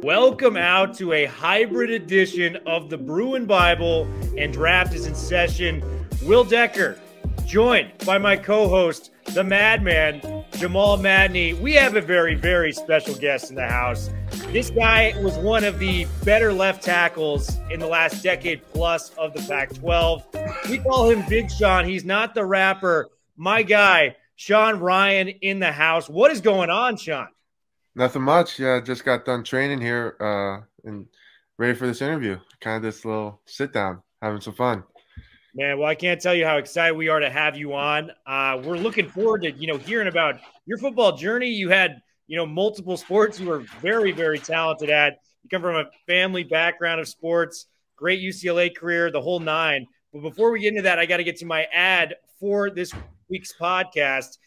Welcome out to a hybrid edition of the Bruin Bible, and draft is in session. Will Decker, joined by my co-host, the madman, Jamal Madni. We have a very, very special guest in the house. This guy was one of the better left tackles in the last decade plus of the Pac-12. We call him Big Sean. He's not the rapper. My guy, Sean Rhyan, in the house. What is going on, Sean? Nothing much. Yeah, just got done training here and ready for this interview. Kind of this little sit down, having some fun. Man, well, I can't tell you how excited we are to have you on. We're looking forward to, hearing about your football journey. You had, multiple sports you were very, very talented at. You come from a family background of sports, great UCLA career, the whole nine. But before we get into that, I got to get to my ad for this week's podcast.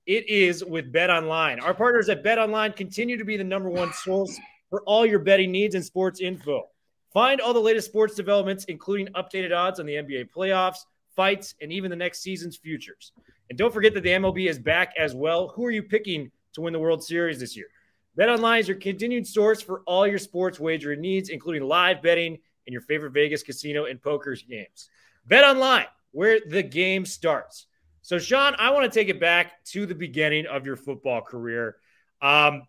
It is with BetOnline. Our partners at BetOnline continue to be the #1 source for all your betting needs and sports info. Find all the latest sports developments, including updated odds on the NBA playoffs, fights, and even the next season's futures. And don't forget that the MLB is back as well. Who are you picking to win the World Series this year? BetOnline is your continued source for all your sports wagering needs, including live betting and your favorite Vegas casino and poker games. BetOnline, where the game starts. So, Sean, I want to take it back to the beginning of your football career. Where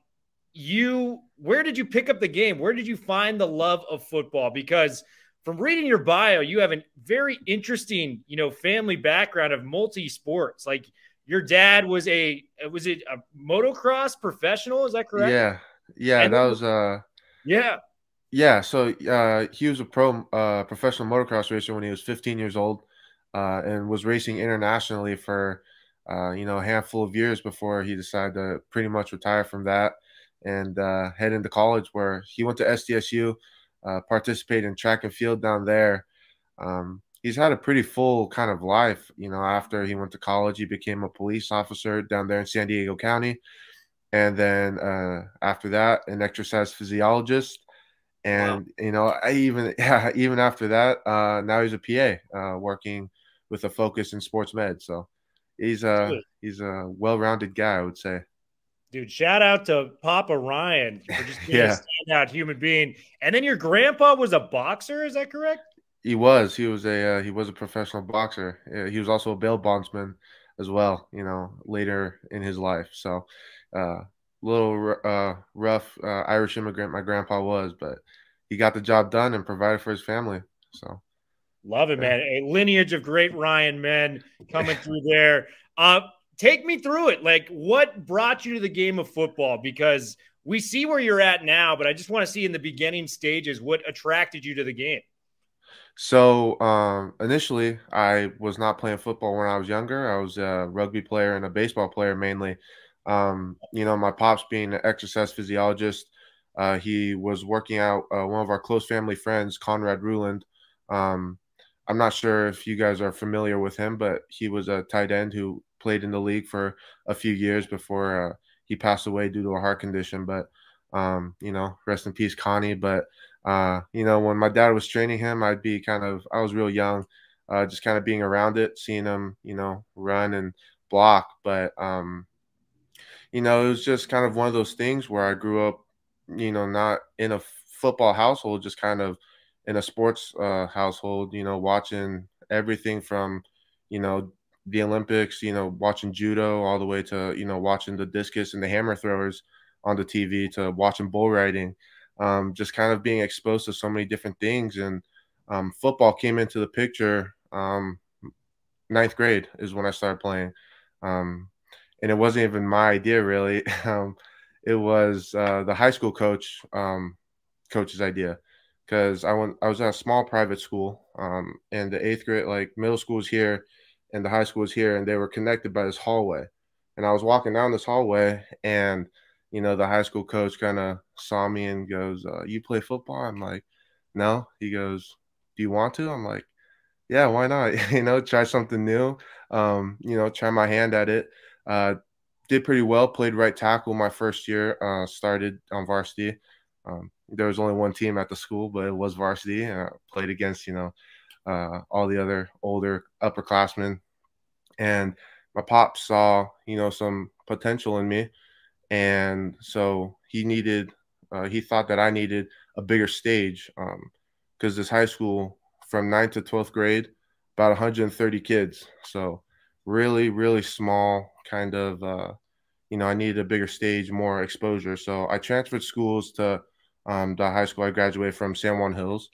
did you pick up the game? Where did you find the love of football? Because from reading your bio, you have a very interesting, family background of multi-sports. Like your dad was it a motocross professional? Is that correct? Yeah, And that then, was yeah. So he was a professional motocross racer when he was 15 years old, and was racing internationally for a handful of years before he decided to pretty much retire from that and head into college, where he went to SDSU, participated in track and field down there. He's had a pretty full kind of life. After he went to college, he became a police officer down there in San Diego County. And then after that, an exercise physiologist. Wow. And, even after that, now he's a PA working with a focus in sports med. So he's a well-rounded guy, I would say. Dude, shout out to Papa Ryan for just being a Yeah, standout human being. And then your grandpa was a boxer, is that correct? he was. He was a professional boxer. He was also a bail bondsman as well, later in his life. So little rough Irish immigrant my grandpa was, but he got the job done and provided for his family. So Love it, yeah. man. A lineage of great Ryan men coming through there. Take me through it. Like, what brought you to the game of football? Because we see where you're at now, but I just want to see in the beginning stages what attracted you to the game. So initially, I was not playing football when I was younger. I was a rugby player and a baseball player mainly. My pops being an exercise physiologist, he was working out one of our close family friends, Conrad Ruland. Um, I'm not sure if you guys are familiar with him, but he was a tight end who played in the league for a few years before he passed away due to a heart condition. But rest in peace, Connie. But when my dad was training him, I was real young, just kind of being around it, seeing him, run and block. But it was just kind of one of those things where I grew up, not in a football household, just kind of in a sports household, watching everything from, the Olympics, watching judo all the way to, watching the discus and the hammer throwers on the TV to watching bull riding, just kind of being exposed to so many different things. And football came into the picture. Ninth grade is when I started playing. And it wasn't even my idea, really. It was the high school coach's idea, because I was at a small private school, and the eighth grade, like middle school was here, and the high school was here, and they were connected by this hallway. And I was walking down this hallway, and the high school coach kind of saw me and goes, "You play football?" I'm like, "No." He goes, "Do you want to?" I'm like, "Yeah, why not?" Try something new. Try my hand at it. Uh, did pretty well. Played right tackle my first year. Started on varsity. There was only one team at the school, but it was varsity. And I played against all the other older upperclassmen. And my pop saw some potential in me, and so he needed he thought that I needed a bigger stage because this high school from 9th to 12th grade, about 130 kids. So really, really small kind of, I needed a bigger stage, more exposure. So I transferred schools to the high school I graduated from, San Juan Hills,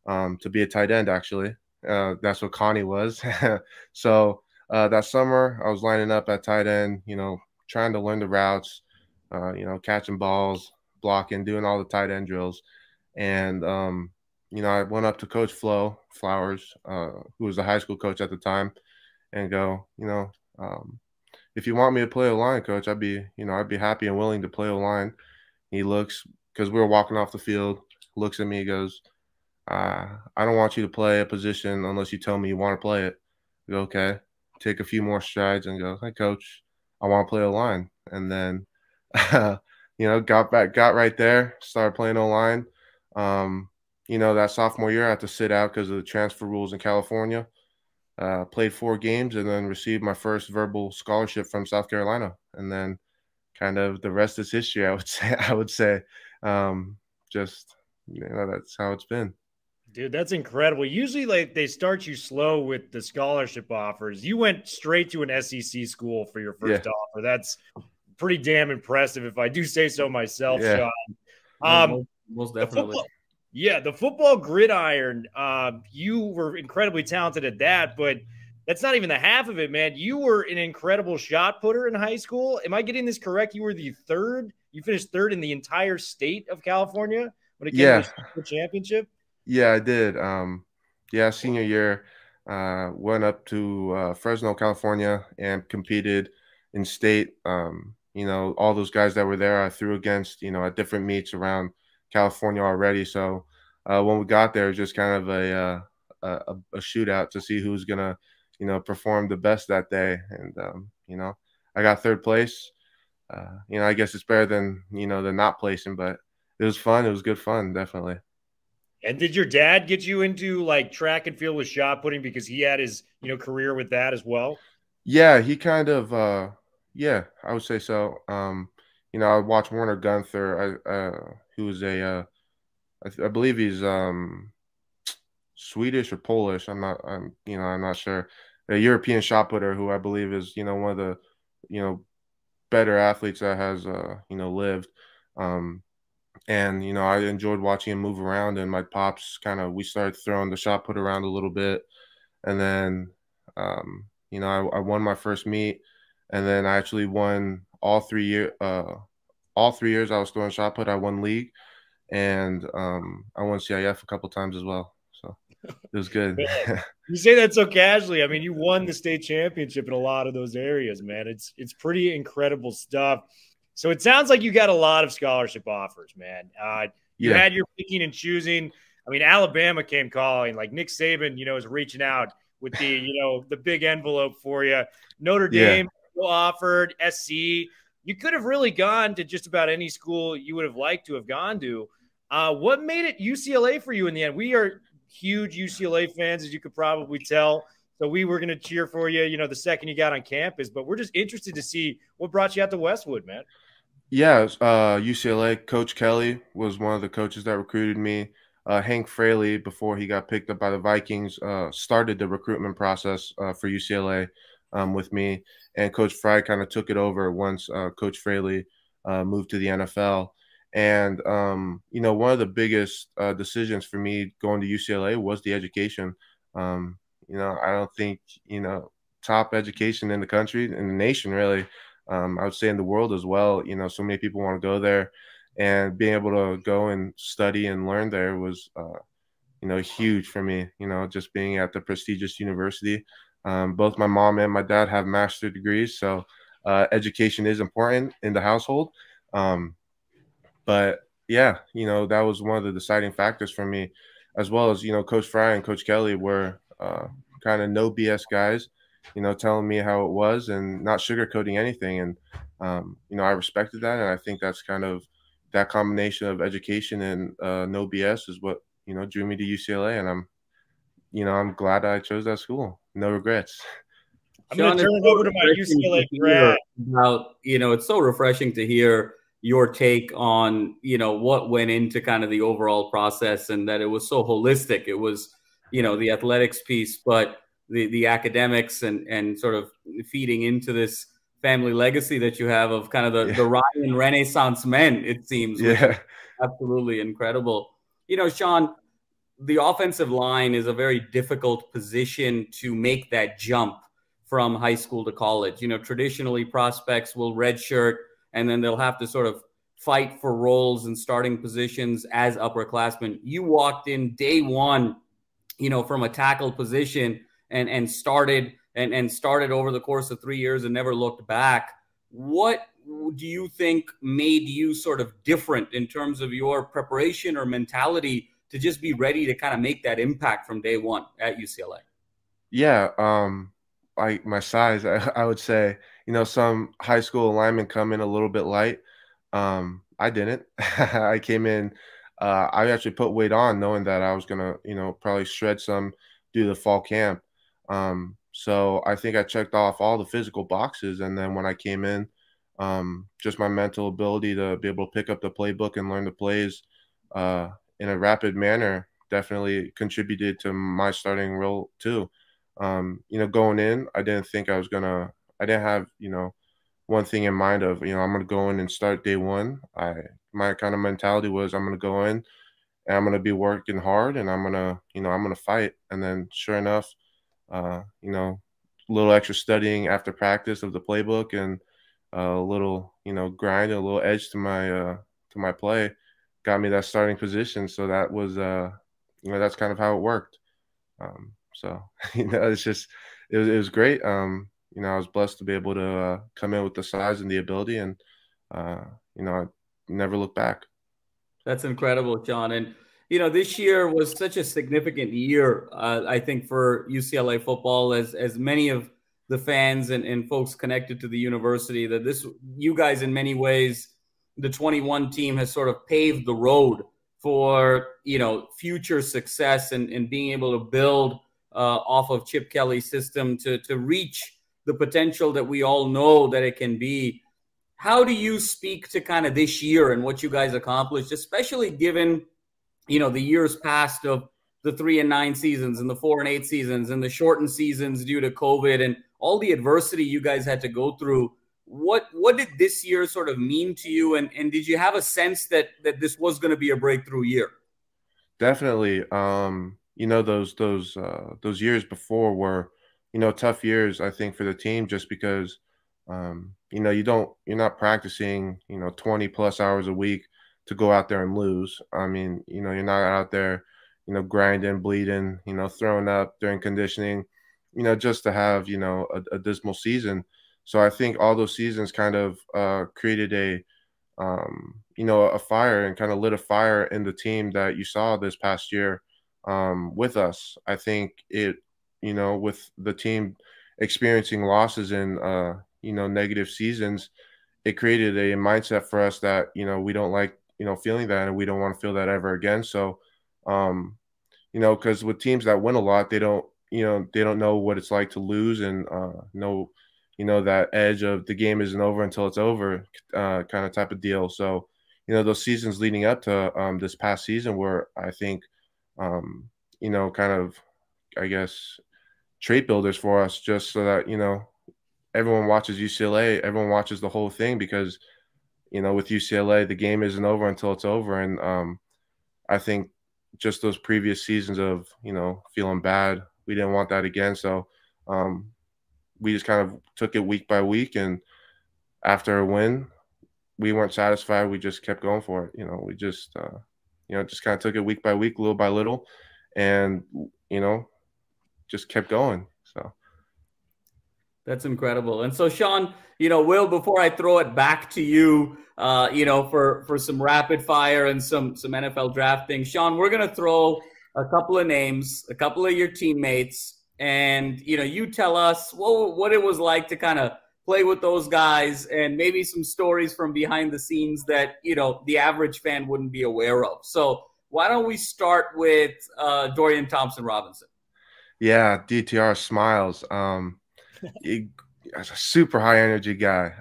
to be a tight end, actually. That's what Connie was. So that summer, I was lining up at tight end, trying to learn the routes, catching balls, blocking, doing all the tight end drills. And, I went up to Coach Flowers, who was the high school coach at the time, and go, if you want me to play O-line, coach, I'd be happy and willing to play O-line. He looks, because we were walking off the field, looks at me, goes, I don't want you to play a position unless you tell me you want to play it. I go, okay. Take a few more strides and go, hey, coach, I want to play O-line. And then, got right there, started playing O-line. That sophomore year, I had to sit out because of the transfer rules in California. Played 4 games and then received my first verbal scholarship from South Carolina. And then kind of the rest is history, I would say. That's how it's been. Dude, that's incredible. Usually, like, they start you slow with the scholarship offers. You went straight to an SEC school for your first offer. That's pretty damn impressive, if I do say so myself, Sean. Most definitely. The football gridiron, you were incredibly talented at that, but that's not even the half of it, man. You were an incredible shot putter in high school. Am I getting this correct? You were the third. You finished third in the entire state of California when it came to the championship? Yeah, I did. Senior year, went up to Fresno, California, and competed in state. All those guys that were there, I threw against, at different meets around California already. So when we got there, it was just kind of a shootout to see who's gonna, perform the best that day. And I got third place. I guess it's better than than not placing, but it was fun. It was good fun, definitely. And did your dad get you into like track and field with shot putting because he had his career with that as well? Yeah, he kind of I would say so. I watched Warner Gunther, who was I believe he's Swedish or Polish. I'm not sure. A European shot putter who I believe is one of the better athletes that has lived. And I enjoyed watching him move around, and my pops we started throwing the shot put around a little bit, and then I won my first meet, and then I actually won all 3 years. All 3 years I was throwing shot put, I won league, and I won CIF a couple times as well. So it was good. You say that so casually. I mean, you won the state championship in a lot of those areas, man. It's pretty incredible stuff. So it sounds like you got a lot of scholarship offers, man. You had your picking and choosing. I mean, Alabama came calling. Like Nick Saban, is reaching out with the big envelope for you. Notre Dame offered, SC. You could have really gone to just about any school you would have liked to have gone to. What made it UCLA for you in the end? We are huge UCLA fans, as you could probably tell. So we were going to cheer for you, the second you got on campus. But we're just interested to see what brought you out to Westwood, man. Yeah, UCLA. Coach Kelly was one of the coaches that recruited me. Hank Fraley, before he got picked up by the Vikings, started the recruitment process for UCLA with me. And Coach Fry kind of took it over once Coach Fraley moved to the NFL. And, one of the biggest decisions for me going to UCLA was the education. I don't think, top education in the country, in the nation, really. I would say in the world as well. So many people want to go there, and being able to go and study and learn there was, huge for me, just being at the prestigious university. Both my mom and my dad have master's degrees. So education is important in the household. But yeah, that was one of the deciding factors for me, as well as, Coach Fry and Coach Kelly were kind of no BS guys, telling me how it was and not sugarcoating anything. And, I respected that. And I think that's kind of that combination of education and no BS is what, drew me to UCLA. And I'm glad I chose that school. No regrets. I'm going to turn it over to my UCLA grad. It's so refreshing to hear your take on, what went into kind of the overall process, and that it was so holistic. It was, the athletics piece, but the academics and sort of feeding into this family legacy that you have of kind of the Rhyan Renaissance men, it seems, which is absolutely incredible. Sean, the offensive line is a very difficult position to make that jump from high school to college. Traditionally prospects will redshirt and then they'll have to sort of fight for roles and starting positions as upperclassmen. You walked in day one, from a tackle position and started over the course of 3 years and never looked back. What do you think made you sort of different in terms of your preparation or mentality to just be ready to kind of make that impact from day one at UCLA? Yeah. My size, I would say, some high school linemen come in a little bit light. I didn't. I came in, I actually put weight on knowing that I was going to, probably shred some due to the fall camp. So I think I checked off all the physical boxes. And then when I came in, just my mental ability to be able to pick up the playbook and learn the plays in a rapid manner definitely contributed to my starting role too. Going in, I didn't think I didn't have, one thing in mind of, I'm going to go in and start day one. My kind of mentality was I'm going to go in and I'm going to be working hard and I'm going to, I'm going to fight. And then sure enough, a little extra studying after practice of the playbook and a little, grind, a little edge to my play got me that starting position. So that was, that's kind of how it worked. So, it's just, it was great. I was blessed to be able to come in with the size and the ability and, I never look back. That's incredible, Sean. And, this year was such a significant year, I think, for UCLA football, as many of the fans and folks connected to the university, that you guys, in many ways, the 21 team has sort of paved the road for, future success and being able to build off of Chip Kelly's system to reach the potential that we all know that it can be. How do you speak to kind of this year and what you guys accomplished, especially given, the years past of the 3-9 seasons and the 4-8 seasons and the shortened seasons due to COVID and all the adversity you guys had to go through? What did this year sort of mean to you? And did you have a sense that this was going to be a breakthrough year? Definitely. Those years before were, tough years, I think, for the team, just because, you're not practicing, 20 plus hours a week to go out there and lose. I mean, you're not out there, grinding, bleeding, throwing up during conditioning, just to have, a dismal season. So I think all those seasons kind of created a fire and kind of lit a fire in the team that you saw this past year with us. I think it, with the team experiencing losses in, negative seasons, it created a mindset for us that, we don't like, feeling that and we don't want to feel that ever again. So, because with teams that win a lot, they don't know what it's like to lose and know, that edge of the game isn't over until it's over kind of type of deal. So, those seasons leading up to this past season were, I think, kind of, I guess, trait builders for us, just so that, everyone watches UCLA, everyone watches the whole thing, because, with UCLA, the game isn't over until it's over. And I think just those previous seasons of, feeling bad, we didn't want that again. So we just kind of took it week by week. And after a win, we weren't satisfied. We just kept going for it. We just, just kind of took it week by week, little by little, and, just kept going. So. That's incredible. And so, Sean, Will, before I throw it back to you, for some rapid fire and some NFL draft things, Sean, we're going to throw a couple of names, a couple of your teammates, and, you tell us what it was like to kind of play with those guys and maybe some stories from behind the scenes that, the average fan wouldn't be aware of. So why don't we start with Dorian Thompson-Robinson? Yeah, DTR smiles. He's a super high energy guy.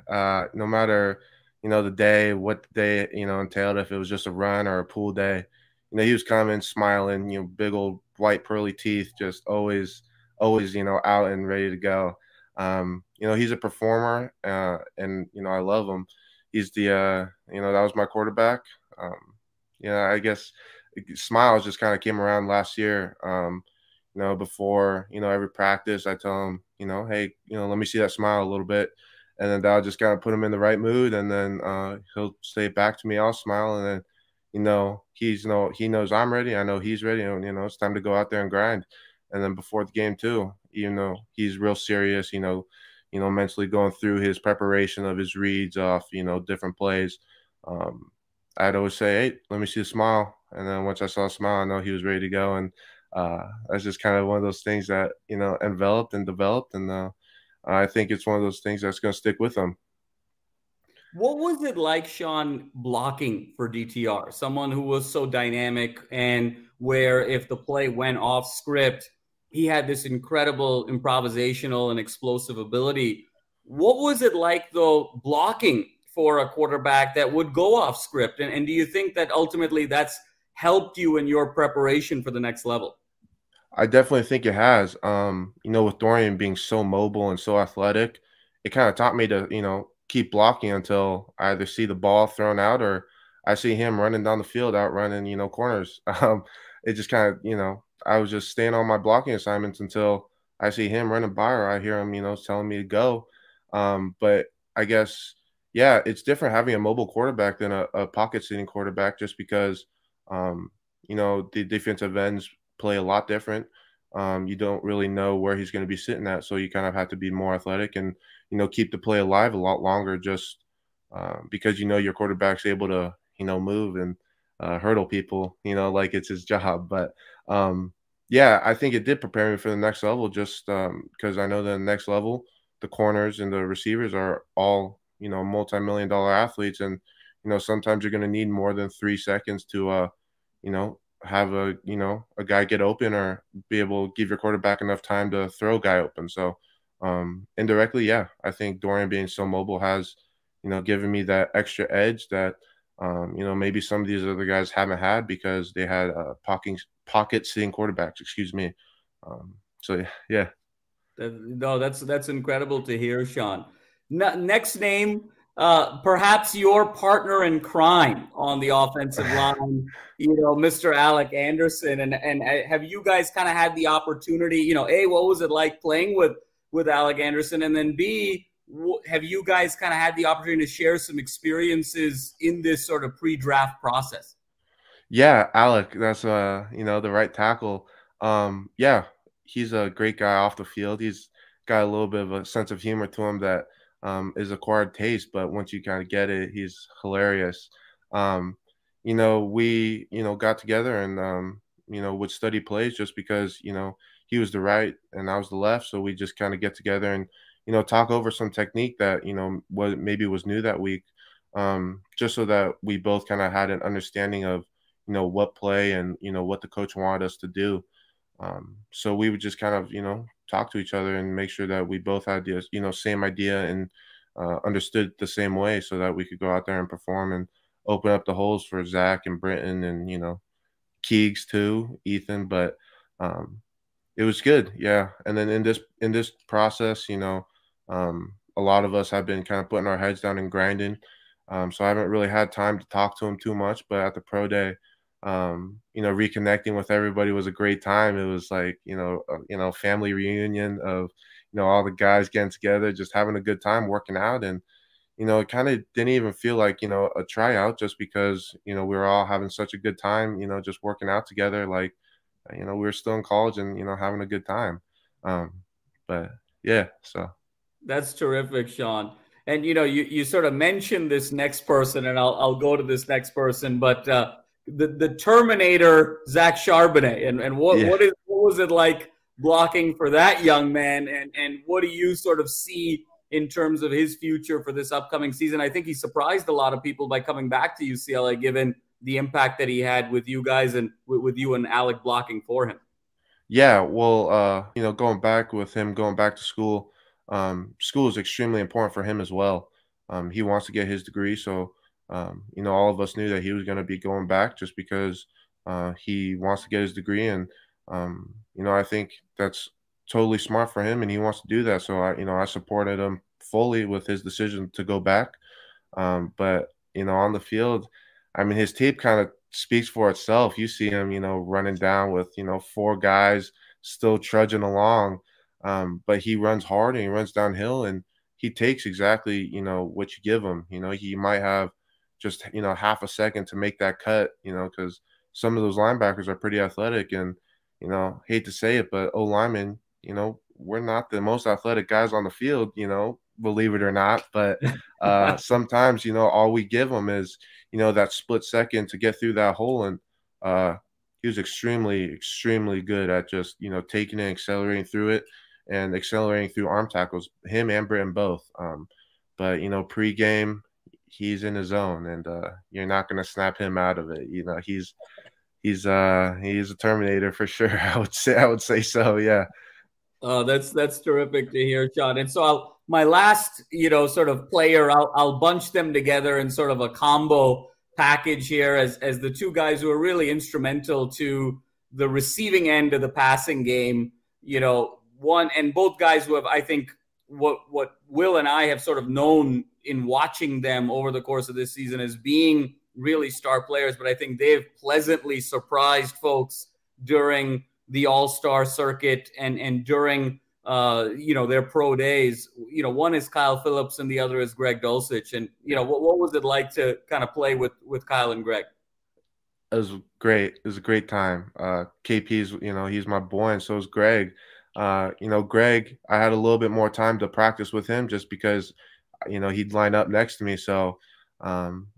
No matter, the day, what the day, entailed, if it was just a run or a pool day. He was coming, smiling, big old white pearly teeth, just always, out and ready to go. He's a performer, and I love him. He's that was my quarterback. I guess smiles just kind of came around last year. Before every practice, I tell him, hey, let me see that smile a little bit, and then that'll just kind of put him in the right mood, and then he'll say it back to me. I'll smile, and then he knows I'm ready. I know he's ready, and it's time to go out there and grind. And then before the game too, even though he's real serious, mentally going through his preparation of his reads off, different plays. I'd always say, hey, let me see a smile. And then once I saw a smile, I know he was ready to go. And that's just kind of one of those things that, enveloped and developed. And I think it's one of those things that's going to stick with him. What was it like, Sean, blocking for DTR? Someone who was so dynamic, and where if the play went off script, he had this incredible improvisational and explosive ability. What was it like, though, blocking for a quarterback that would go off script? And do you think that ultimately that's helped you in your preparation for the next level? I definitely think it has. With Dorian being so mobile and so athletic, it kind of taught me to, keep blocking until I either see the ball thrown out or I see him running down the field, outrunning, corners. It just kind of, I was just staying on my blocking assignments until I see him running by or I hear him, telling me to go. But I guess, yeah, it's different having a mobile quarterback than a pocket sitting quarterback, just because, the defensive ends play a lot different. You don't really know where he's going to be sitting at, so you kind of have to be more athletic and keep the play alive a lot longer, just because your quarterback's able to move and hurdle people, like it's his job. But yeah, I think it did prepare me for the next level, just because I know the next level, the corners and the receivers are all multi-million-dollar athletes, and sometimes you're going to need more than 3 seconds to have a guy get open or be able to give your quarterback enough time to throw a guy open. So indirectly, yeah, I think Dorian being so mobile has given me that extra edge that maybe some of these other guys haven't had because they had pocket sitting quarterbacks, excuse me. So yeah. No, that's incredible to hear, Sean. Next name, perhaps your partner in crime on the offensive line, Mr. Alec Anderson. And have you guys kind of had the opportunity, A, what was it like playing with Alec Anderson? And then B, have you guys kind of had the opportunity to share some experiences in this sort of pre-draft process? Yeah, Alec, that's the right tackle. Yeah, he's a great guy off the field. He's got a little bit of a sense of humor to him that is acquired taste, but once you kind of get it, he's hilarious. We got together and would study plays just because he was the right and I was the left, so we just kind of get together and talk over some technique that was new that week, just so that we both kind of had an understanding of what play and what the coach wanted us to do. So we would just kind of talk to each other and make sure that we both had the same idea and understood the same way, so that we could go out there and perform and open up the holes for Zach and Britton and Keegs too, Ethan. But it was good, yeah. And then in this process, a lot of us have been kind of putting our heads down and grinding. So I haven't really had time to talk to him too much. But at the pro day, reconnecting with everybody was a great time. It was like family reunion of all the guys getting together, just having a good time working out. And it kind of didn't even feel like a tryout, just because we were all having such a good time, just working out together, like we were still in college and having a good time. But yeah, so that's terrific, Sean. And you sort of mentioned this next person, and I'll go to this next person, but the Terminator, Zach Charbonnet, and what was it like blocking for that young man, and what do you sort of see in terms of his future for this upcoming season? I think he surprised a lot of people by coming back to UCLA, given the impact that he had with you guys and with you and Alec blocking for him. Yeah, well, going back to school, school is extremely important for him as well. he wants to get his degree. So, all of us knew that he was going to be going back just because he wants to get his degree. And, I think that's totally smart for him and he wants to do that. So I supported him fully with his decision to go back. But, on the field, I mean, his tape kind of speaks for itself. You see him, running down with, 4 guys still trudging along. But he runs hard and he runs downhill and he takes exactly, what you give him. He might have just, half a second to make that cut, because some of those linebackers are pretty athletic and, hate to say it, but O-linemen, we're not the most athletic guys on the field, believe it or not. But sometimes, all we give them is, that split second to get through that hole. And he was extremely, extremely good at just, taking it, accelerating through it and accelerating through arm tackles, him and Britton both. But, pre-game, he's in his zone and you're not going to snap him out of it. He's a Terminator for sure. I would say so. Yeah. That's terrific to hear, Sean. And so my last, sort of player, I'll bunch them together in sort of a combo package here as the 2 guys who are really instrumental to the receiving end of the passing game. One and both guys who have, I think, what Will and I have sort of known in watching them over the course of this season as being really star players, but I think they've pleasantly surprised folks during the all-star circuit and during their pro days. One is Kyle Phillips and the other is Greg Dulcich. And what was it like to kind of play with Kyle and Greg? It was great. It was a great time. KP's, he's my boy, and so is Greg. Greg, I had a little bit more time to practice with him just because, he'd line up next to me. So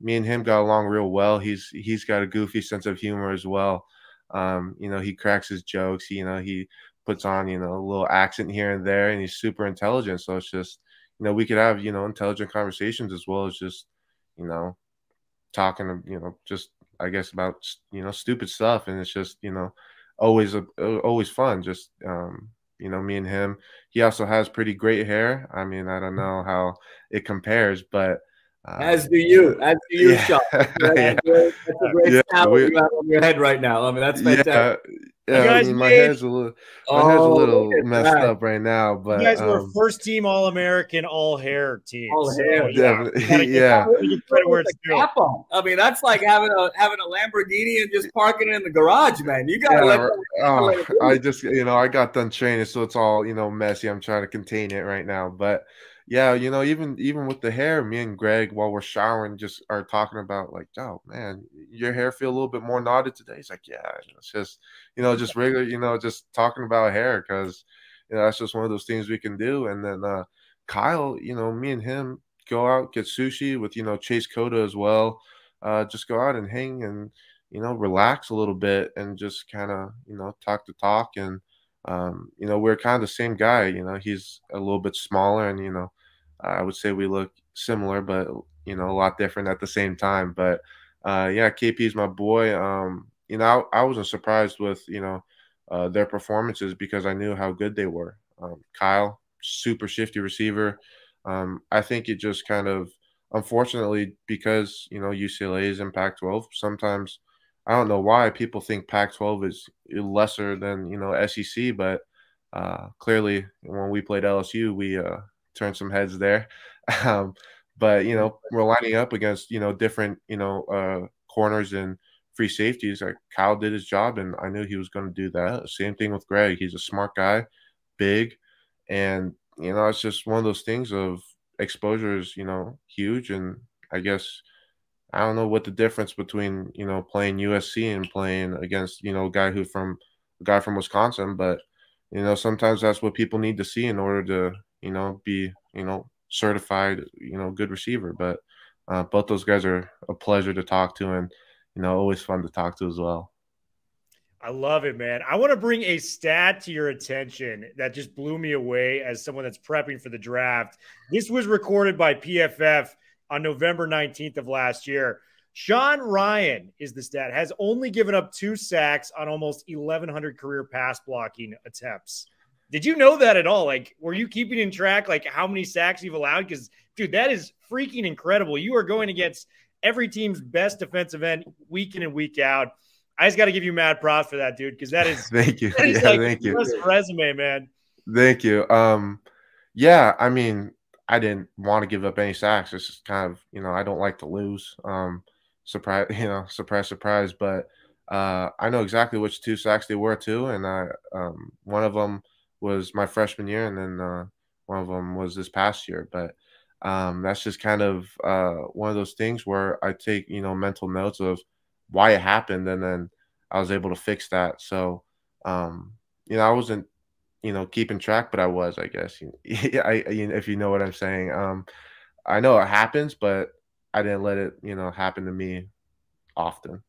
me and him got along real well. He's got a goofy sense of humor as well. He cracks his jokes. He puts on, a little accent here and there, and he's super intelligent. So it's just, we could have, intelligent conversations as well as just, talking, just, I guess, about, stupid stuff. And it's just, always fun. Just, me and him. He also has pretty great hair. I mean, I don't know how it compares, but as do you, yeah. Sean. That's a great style you have on your head right now. I mean, that's fantastic. Yeah, my hair's a little messed up right now, but you guys were first team All-American all hair team. All hair, yeah. Where it's I mean, that's like having a Lamborghini and just parking it in the garage, man. You got I just I got done training, so it's all messy. I'm trying to contain it right now, but yeah, even with the hair, me and Greg, while we're showering, just are talking about like, oh man, your hair feel a little bit more knotted today. He's like, yeah, it's just, just regular, just talking about hair because, that's just one of those things we can do. And then Kyle, me and him go out, get sushi with, Chase Cota as well. Just go out and hang and, relax a little bit and just kind of, talk the talk. And, we're kind of the same guy. He's a little bit smaller and, I would say we look similar, but, a lot different at the same time. But, yeah, KP's my boy. I wasn't surprised with, their performances because I knew how good they were. Kyle, super shifty receiver. I think it just kind of, unfortunately, because, UCLA is in Pac-12, sometimes I don't know why people think Pac-12 is lesser than, SEC, but clearly when we played LSU, we turned some heads there. But, we're lining up against, different, corners and free safeties. Like Kyle did his job, and I knew he was going to do that. Same thing with Greg. He's a smart guy, big, and, it's just one of those things of exposure is, huge. And I guess I don't know what the difference between, playing USC and playing against, a guy from Wisconsin, but, sometimes that's what people need to see in order to, be, certified, good receiver. But both those guys are a pleasure to talk to and, always fun to talk to as well. I love it, man. I want to bring a stat to your attention that just blew me away as someone that's prepping for the draft. This was recorded by PFF on November 19th of last year. Sean Rhyan is the stat, has only given up 2 sacks on almost 1,100 career pass blocking attempts. Did you know that at all? Like, were you keeping in track, like how many sacks you've allowed? Because, dude, that is freaking incredible. You are going against every team's best defensive end week in and week out. I just got to give you mad props for that, dude, because that is Thank you. that is Yeah, like thank a you. impressive resume, man. Thank you. Yeah, I mean, I didn't want to give up any sacks. It's just kind of, I don't like to lose. Surprise, surprise, surprise. But I know exactly which 2 sacks they were too, and one of them was my freshman year, and then one of them was this past year. But that's just kind of one of those things where I take mental notes of why it happened, and then I was able to fix that. So I wasn't keeping track, but I was, I guess. If you know what I'm saying. I know it happens, but I didn't let it, happen to me often.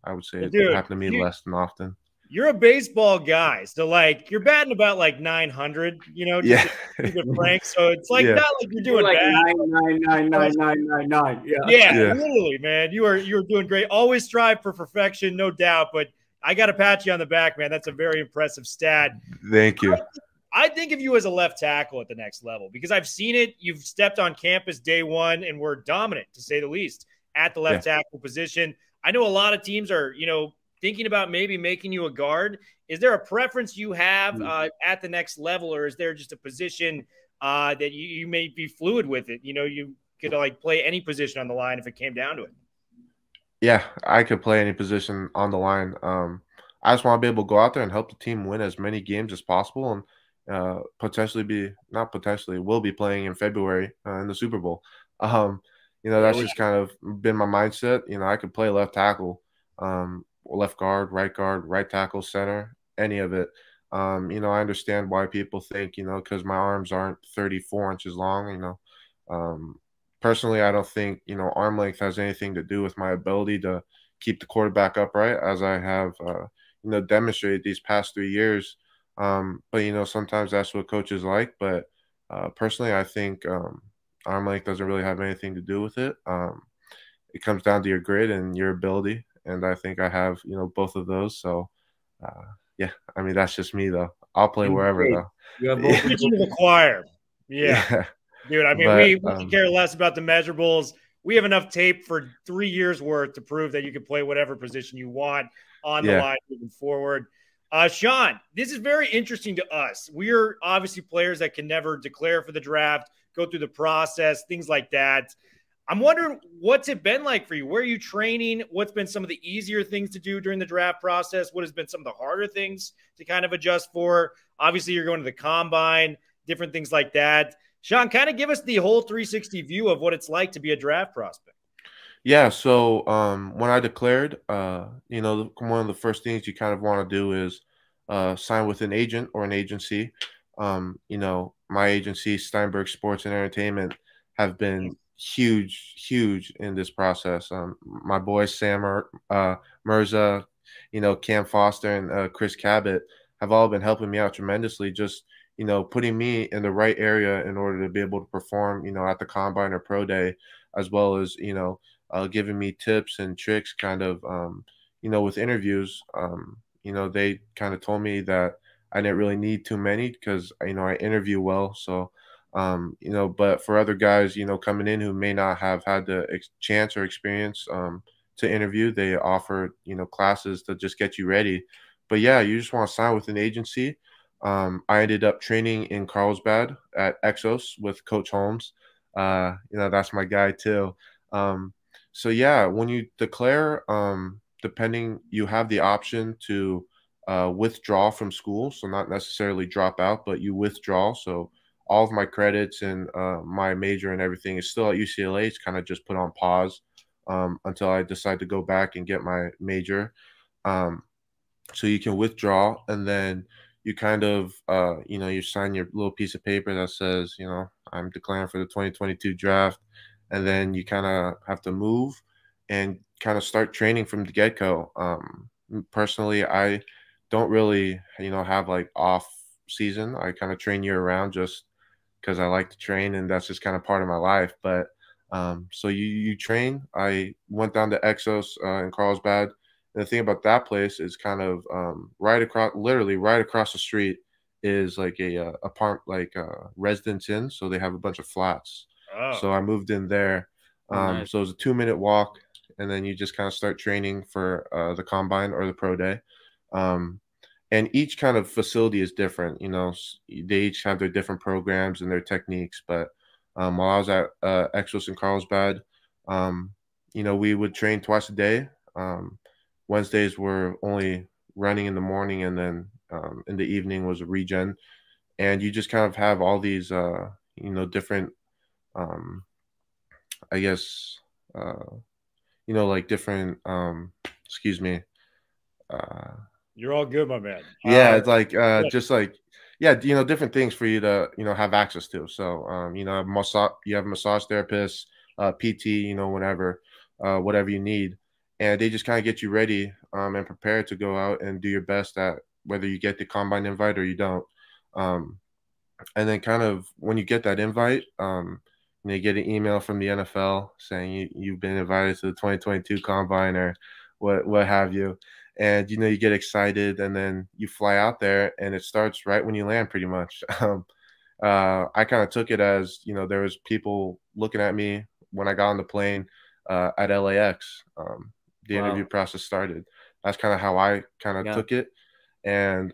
I would say Well, it dude, happened to me less than often. you're a baseball guy, so like you're batting about like 900, just Yeah. to keep it frank. So it's like Yeah. not like you're doing like bad. 9999999. Yeah. Yeah, Yeah. literally, man. You're doing great. Always strive for perfection, no doubt. But I got to pat you on the back, man. That's a very impressive stat. Thank you. I think of you as a left tackle at the next level because I've seen it. You've stepped on campus day one and were dominant, to say the least, at the left tackle position. I know a lot of teams are, thinking about maybe making you a guard. Is there a preference you have at the next level, or is there just a position that you may be fluid with it? You could like play any position on the line if it came down to it. Yeah, I could play any position on the line. I just want to be able to go out there and help the team win as many games as possible, and will be playing in February in the Super Bowl. That's just kind of been my mindset. I could play left tackle, left guard, right tackle, center, any of it. I understand why people think, because my arms aren't 34 inches long, personally, I don't think, arm length has anything to do with my ability to keep the quarterback upright, as I have, demonstrated these past 3 years. But sometimes that's what coaches like. But personally, I think arm length doesn't really have anything to do with it. It comes down to your grit and your ability, and I think I have both of those. So yeah, I mean that's just me though. I'll play wherever though. You have both preaching to the choir. Yeah. Dude, I mean, we can care less about the measurables. We have enough tape for 3 years worth to prove that you can play whatever position you want on the line moving forward. Sean, this is very interesting to us. We're obviously players that can never declare for the draft, go through the process, things like that. I'm wondering, what's it been like for you? Where are you training? What's been some of the easier things to do during the draft process? What has been some of the harder things to kind of adjust for? Obviously, you're going to the combine, different things like that. Sean, kind of give us the whole 360 view of what it's like to be a draft prospect. Yeah, so when I declared, one of the first things you kind of want to do is sign with an agent or an agency. My agency, Steinberg Sports and Entertainment, have been huge in this process. My boys, Sam Mirza, Cam Foster and Chris Cabot have all been helping me out tremendously, just putting me in the right area in order to be able to perform, at the combine or pro day, as well as, giving me tips and tricks kind of, with interviews. They kind of told me that I didn't really need too many because, I interview well. So, but for other guys, coming in who may not have had the chance or experience to interview, they offer, classes to just get you ready. But yeah, you just want to sign with an agency. I ended up training in Carlsbad at Exos with Coach Holmes. That's my guy too. So yeah, when you declare, depending, you have the option to withdraw from school. So not necessarily drop out, but you withdraw. So all of my credits and my major and everything is still at UCLA. It's kind of just put on pause until I decide to go back and get my major. So you can withdraw, and then you kind of, you sign your little piece of paper that says, I'm declaring for the 2022 draft. And then you kind of have to move and kind of start training from the get-go. Personally, I don't really, have like off season. I kind of train year round just because I like to train, and that's just kind of part of my life. But so you train. I went down to Exos in Carlsbad. And the thing about that place is kind of literally right across the street is like residence inn, so they have a bunch of flats. Oh, So I moved in there. Nice. So it was a 2-minute walk, and then you just kind of start training for the combine or the pro day. And each kind of facility is different. You know, they each have their different programs and their techniques. But while I was at Exos in Carlsbad, you know, we would train twice a day. Wednesdays were only running in the morning, and then in the evening was a regen. And you just kind of have all these, you know, different, I guess, you know, like different, excuse me. You're all good, my man. Yeah, it's like just like, yeah, you know, different things for you to, you know, have access to. So you know, you have a massage therapist, PT, you know, whatever you need, and they just kind of get you ready and prepared to go out and do your best at whether you get the combine invite or you don't. And then kind of when you get that invite, you get an email from the NFL saying you've been invited to the 2022 combine or what have you. And, you know, you get excited, and then you fly out there, and it starts right when you land pretty much. I kind of took it as, you know, there was people looking at me when I got on the plane at LAX. The interview process started. That's kind of how I kind of took it. And,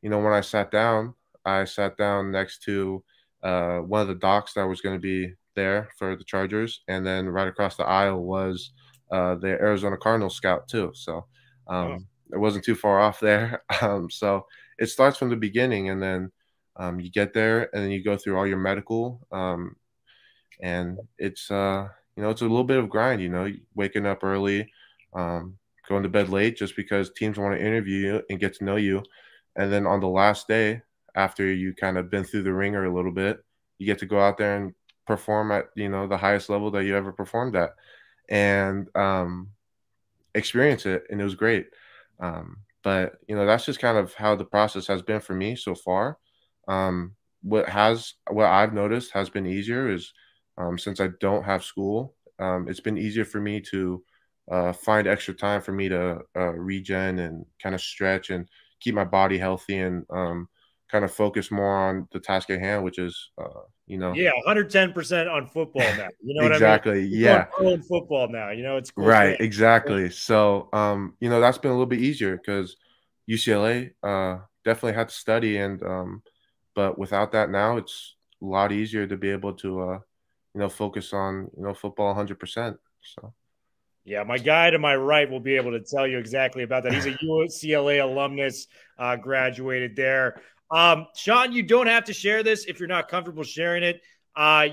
you know, when I sat down next to one of the docs that was going to be there for the Chargers. And then right across the aisle was the Arizona Cardinals scout too. So it wasn't too far off there. So it starts from the beginning, and then you get there, and then you go through all your medical. And it's, you know, it's a little bit of grind, you know, waking up early, going to bed late just because teams want to interview you and get to know you. And then on the last day, after you kind of been through the ringer a little bit, you get to go out there and perform at, you know, the highest level that you ever performed at, and experience it. And it was great. But, you know, that's just kind of how the process has been for me so far. What I've noticed has been easier is since I don't have school, it's been easier for me to find extra time for me to regen and kind of stretch and keep my body healthy, and kind of focus more on the task at hand, which is, you know. Yeah, 110% on football now. You know exactly, what I mean? Yeah. Pro football now, you know, it's cool. Right, exactly. So, you know, that's been a little bit easier because UCLA definitely had to study, and but without that now, it's a lot easier to be able to, you know, focus on, you know, football 100%. So. Yeah, my guy to my right will be able to tell you exactly about that. He's a UCLA alumnus, graduated there. Sean, you don't have to share this if you're not comfortable sharing it.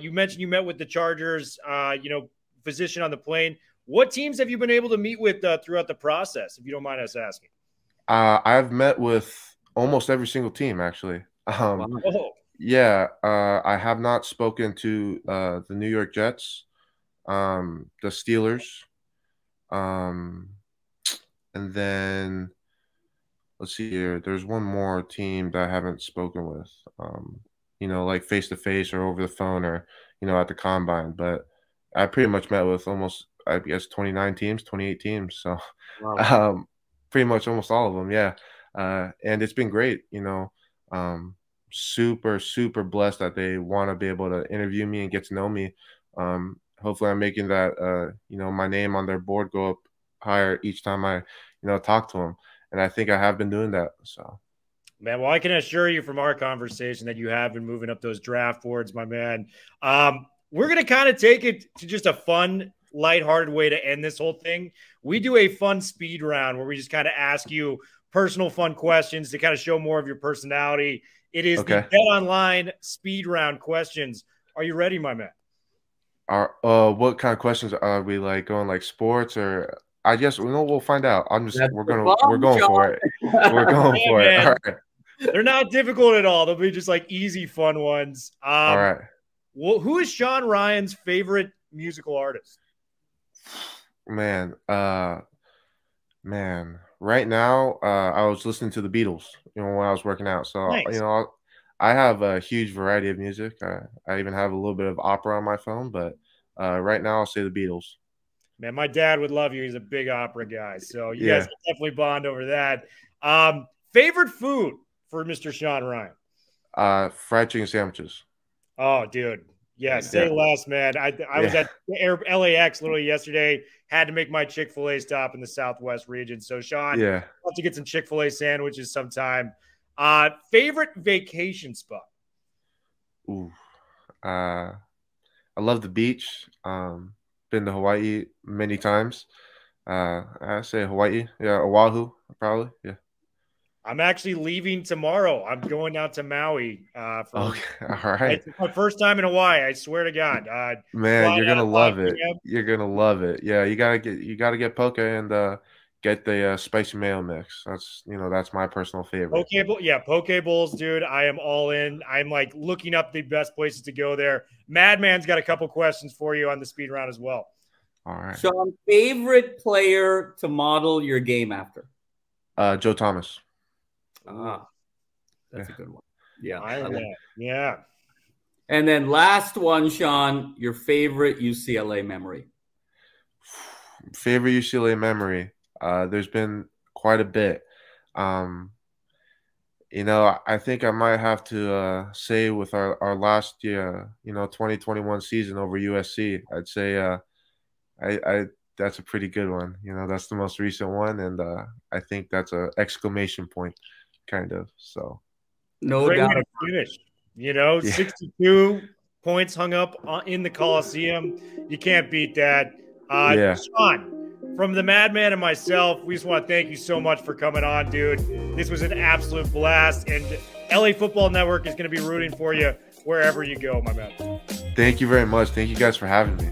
You mentioned you met with the Chargers, you know, physician on the plane. What teams have you been able to meet with throughout the process, if you don't mind us asking? I've met with almost every single team, actually. Yeah, I have not spoken to the New York Jets, the Steelers, and then let's see here. There's one more team that I haven't spoken with, you know, like face to face or over the phone or, you know, at the combine. But I pretty much met with almost, I guess, 29 teams, 28 teams. So pretty much almost all of them. Yeah. And it's been great, you know, super, super blessed that they want to be able to interview me and get to know me. Hopefully I'm making that, you know, my name on their board go up higher each time I, you know, talk to them. And I think I have been doing that. So, man, well, I can assure you from our conversation that you have been moving up those draft boards, my man. We're going to kind of take it to just a fun, lighthearted way to end this whole thing. We do a fun speed round where we just kind of ask you personal fun questions to kind of show more of your personality. It is the Bet Online speed round questions. Are you ready, my man? What kind of questions are we like going, like sports, or I guess we'll find out. We're going for it. We're going for it. All right. They're not difficult at all. They'll be just like easy, fun ones. All right. Well, who is Sean Rhyan's favorite musical artist? Man, right now, I was listening to the Beatles, you know, when I was working out. So, nice. You know, I have a huge variety of music. I even have a little bit of opera on my phone, but right now I'll say the Beatles. Man, my dad would love you. He's a big opera guy. So you guys can definitely bond over that. Favorite food for Mr. Sean Rhyan? Fried chicken sandwiches. Oh, dude. Yeah, say less, man. I was at LAX literally yesterday. Had to make my Chick-fil-A stop in the Southwest region. So, Sean, I'll have to get some Chick-fil-A sandwiches sometime. Favorite vacation spot? Ooh, I love the beach. Been to Hawaii many times. I say Hawaii. Yeah, Oahu, probably. Yeah. I'm actually leaving tomorrow. I'm going out to Maui. Okay, all right. It's my first time in Hawaii. I swear to God. Man, you're gonna love it. You're gonna love it. Yeah, you gotta get poke and get the spicy mayo mix. That's my personal favorite. Poke bowls, dude. I am all in. I'm like looking up the best places to go there. Madman's got a couple questions for you on the speed round as well. All right. Sean, favorite player to model your game after? Joe Thomas. That's a good one. Yeah. Yeah. And then last one, Sean, your favorite UCLA memory. Favorite UCLA memory. There's been quite a bit. I think I might have to say with our last year, 2021 season over USC, I'd say that's a pretty good one. That's the most recent one, and I think that's an exclamation point, kind of. So, no doubt. 62 points hung up in the Coliseum. You can't beat that. Sean, from the Madman and myself, we just want to thank you so much for coming on, dude. This was an absolute blast, and LA Football Network is going to be rooting for you wherever you go, my man. Thank you very much. Thank you guys for having me.